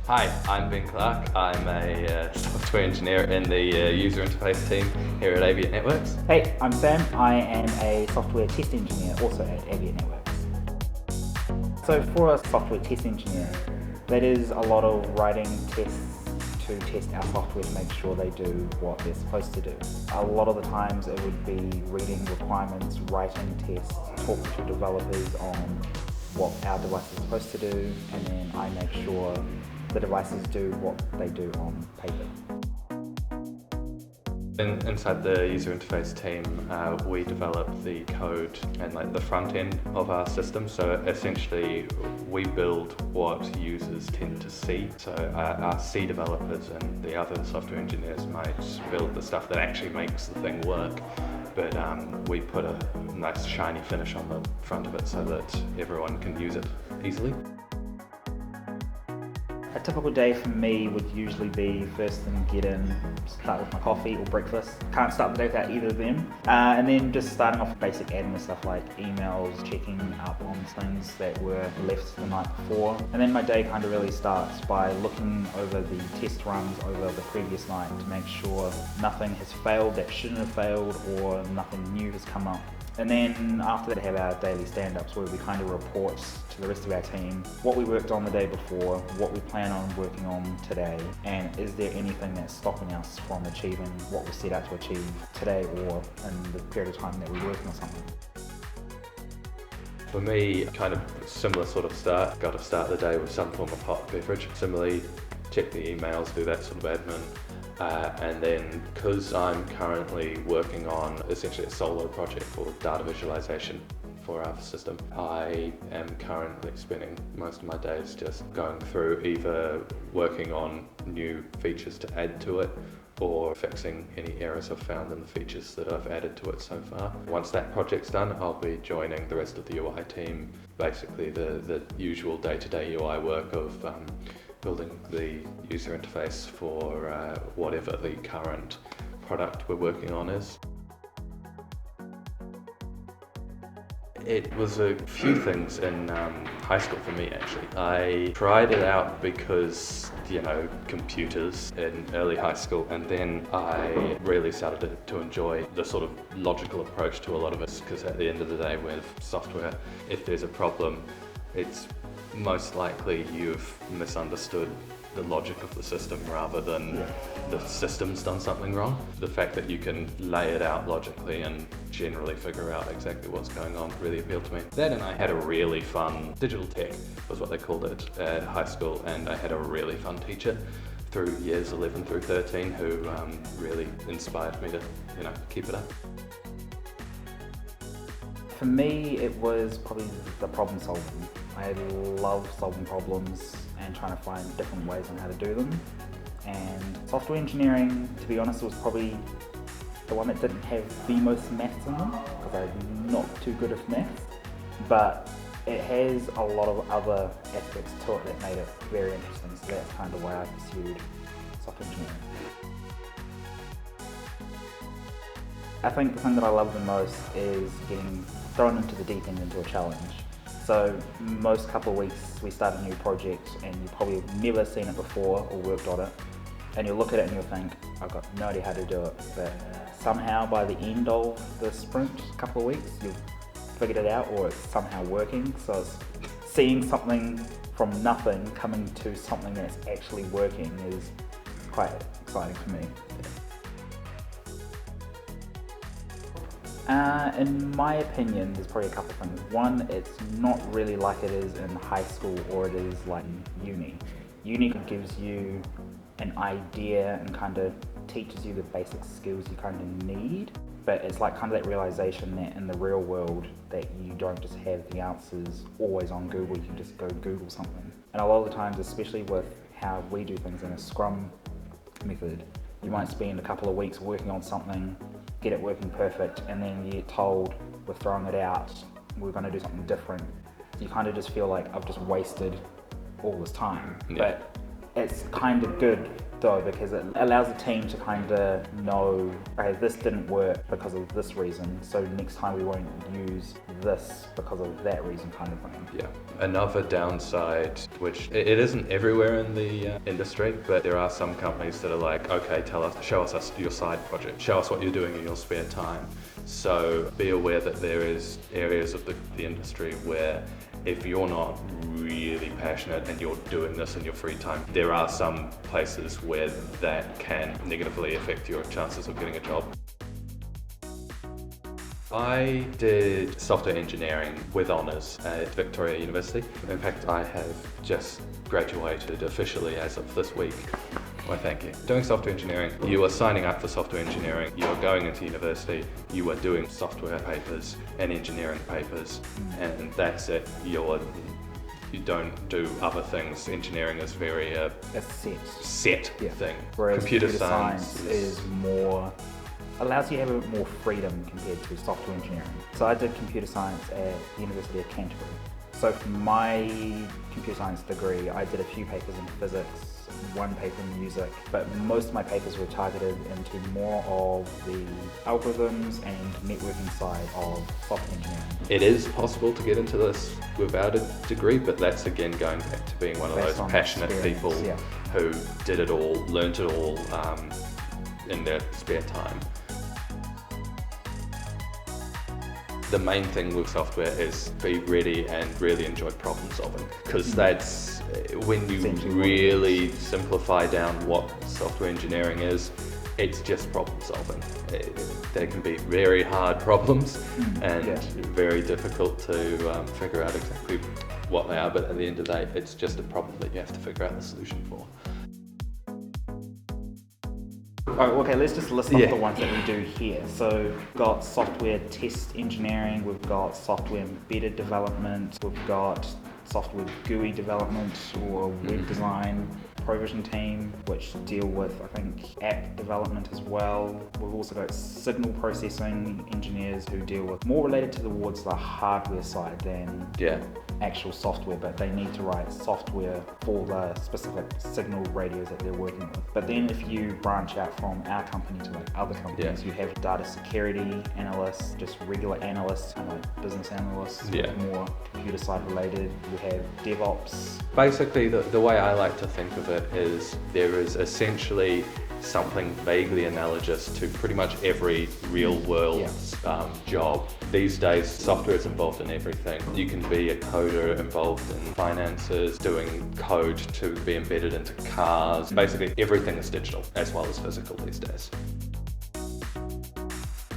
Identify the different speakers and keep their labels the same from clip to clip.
Speaker 1: Hi, I'm Clarke. I'm a software engineer in the user interface team here at AVIAT Networks.
Speaker 2: Hey, I'm Sam. I am a software test engineer also at AVIAT Networks. So for a software test engineer, that is a lot of writing tests to test our software to make sure they do what they're supposed to do. A lot of the times it would be reading requirements, writing tests, talking to developers on what our device is supposed to do, and then I make sure the devices do what they do on paper.
Speaker 1: Inside the user interface team, we develop the code and the front end of our system. So essentially, we build what users tend to see. So our C developers and the other software engineers might build the stuff that actually makes the thing work. But we put a nice shiny finish on the front of it so that everyone can use it easily.
Speaker 2: A typical day for me would usually be first thing get in, start with my coffee or breakfast. Can't start the day without either of them. And then just starting off with basic admin stuff like emails, checking up on things that were left the night before. And then my day kind of really starts by looking over the test runs over the previous night to make sure nothing has failed that shouldn't have failed or nothing new has come up. And then after that, have our daily stand-ups where we kind of report to the rest of our team what we worked on the day before, what we plan on working on today, and is there anything that's stopping us from achieving what we set out to achieve today or in the period of time that we're working on something.
Speaker 1: For me, kind of similar sort of start. Got to start the day with some form of hot beverage. Similarly, check the emails, do that sort of admin. And then, because I'm currently working on essentially a solo project for data visualization for our system, I am currently spending most of my days just going through either working on new features to add to it or fixing any errors I've found in the features that I've added to it so far. Once that project's done, I'll be joining the rest of the UI team, basically the usual day-to-day UI work of building the user interface for whatever the current product we're working on is. It was a few things in high school for me actually. I tried it out because, computers in early high school, and then I really started to enjoy the sort of logical approach to a lot of it, because at the end of the day with software, if there's a problem, it's most likely you've misunderstood the logic of the system rather than the system's done something wrong. The fact that you can lay it out logically and generally figure out exactly what's going on really appealed to me. Then and I had a really fun, digital tech was what they called it at high school, and I had a really fun teacher through years 11 through 13 who really inspired me to keep it up.
Speaker 2: For me, it was probably the problem solving. I love solving problems and trying to find different ways on how to do them. And software engineering, to be honest, was probably the one that didn't have the most maths in them, because I'm not too good at maths. But it has a lot of other aspects to it that made it very interesting. So that's kind of why I pursued software engineering. I think the thing that I love the most is getting thrown into the deep end into a challenge. So most couple of weeks we start a new project and you probably have never seen it before or worked on it, and you'll look at it and you'll think, I've got no idea how to do it, but somehow by the end of the sprint, couple of weeks, you've figured it out or it's somehow working. So it's seeing something from nothing coming to something that's actually working is quite exciting for me. In my opinion, there's probably a couple of things. One, it's not really like it is in high school or it is like uni. Uni gives you an idea and kind of teaches you the basic skills you kind of need, but it's like kind of that realization that in the real world that you don't just have the answers always on Google, you can just go Google something. And a lot of the times, especially with how we do things in a Scrum method, you might spend a couple of weeks working on something, get it working perfect, and then you get told we're throwing it out, we're going to do something different. You kind of just feel like I've just wasted all this time. Yeah. But It's kind of good though, because it allows the team to kind of know, okay, this didn't work because of this reason, so next time we won't use this because of that reason, kind of thing.
Speaker 1: Yeah. Another downside, which it isn't everywhere in the industry, but there are some companies that are like, okay, show us your side project, show us what you're doing in your spare time. So be aware that there is areas of the industry where if you're not really passionate and you're doing this in your free time, there are some places where that can negatively affect your chances of getting a job. I did software engineering with honours at Victoria University. In fact, I have just graduated officially as of this week. Why, thank you. Doing software engineering, you are signing up for software engineering, you are going into university, you are doing software papers and engineering papers, and that's it. You don't do other things. Engineering is very
Speaker 2: a set
Speaker 1: thing.
Speaker 2: Whereas
Speaker 1: computer science
Speaker 2: is more, allows you to have a bit more freedom compared to software engineering. So I did computer science at the University of Canterbury. So for my computer science degree, I did a few papers in physics, one paper in music, but most of my papers were targeted into more of the algorithms and networking side of software engineering.
Speaker 1: It is possible to get into this without a degree, but that's again going back to being one of those passionate people who did it all, learnt it all in their spare time. The main thing with software is be ready and really enjoy problem solving, because that's when you really simplify down what software engineering is. It's just problem solving. They can be very hard problems and very difficult to figure out exactly what they are, but at the end of the day, it's just a problem that you have to figure out the solution for.
Speaker 2: Oh, okay, let's just list off the ones that we do here. So we've got software test engineering, we've got software embedded development, we've got software GUI development or web design, provision team, which deal with, I think, app development as well. We've also got signal processing engineers who deal with more related towards the hardware side than actual software, but they need to write software for the specific signal radios that they're working with. But then if you branch out from our company to like other companies, you have data security analysts, just regular analysts, kind of like business analysts, more computer side related. You have DevOps.
Speaker 1: Basically, the way I like to think of it is there is essentially something vaguely analogous to pretty much every real world job. These days, software is involved in everything. You can be a coder involved in finances, doing code to be embedded into cars. Basically, everything is digital as well as physical these days.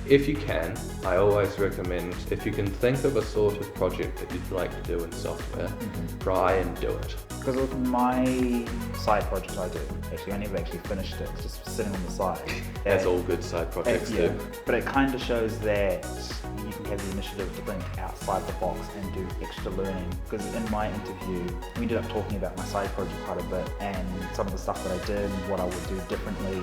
Speaker 1: If you can, I always recommend, if you can think of a sort of project that you'd like to do in software, try and do it.
Speaker 2: Because with my side project I do, actually I never actually finished it, it's just sitting on the side.
Speaker 1: As all good side projects do.
Speaker 2: But it kind of shows that you can have the initiative to think outside the box and do extra learning. Because in my interview, we ended up talking about my side project quite a bit and some of the stuff that I did, what I would do differently,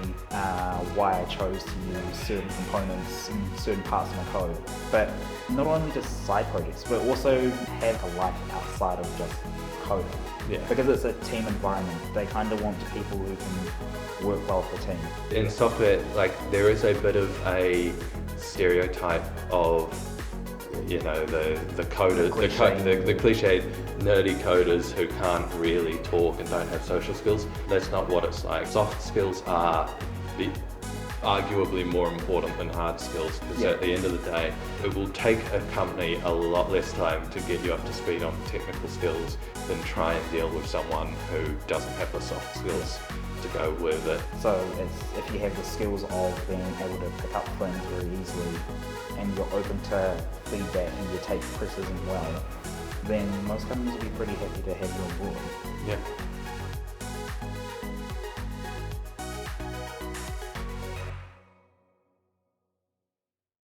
Speaker 2: why I chose to use certain components in certain parts of my code. But not only just side projects, but also have a life outside of just coding. Because it's a team environment, they kind of want people who can work well for a team.
Speaker 1: In software, like there is a bit of a stereotype of, you know, the coders, the cliched nerdy coders who can't really talk and don't have social skills. That's not what it's like. Soft skills are arguably more important than hard skills, because at the end of the day, it will take a company a lot less time to get you up to speed on technical skills than try and deal with someone who doesn't have the soft skills to go with it.
Speaker 2: So if you have the skills of being able to pick up things very easily and you're open to feedback and you take criticism well, then most companies will be pretty happy to have you on board.
Speaker 1: Yeah.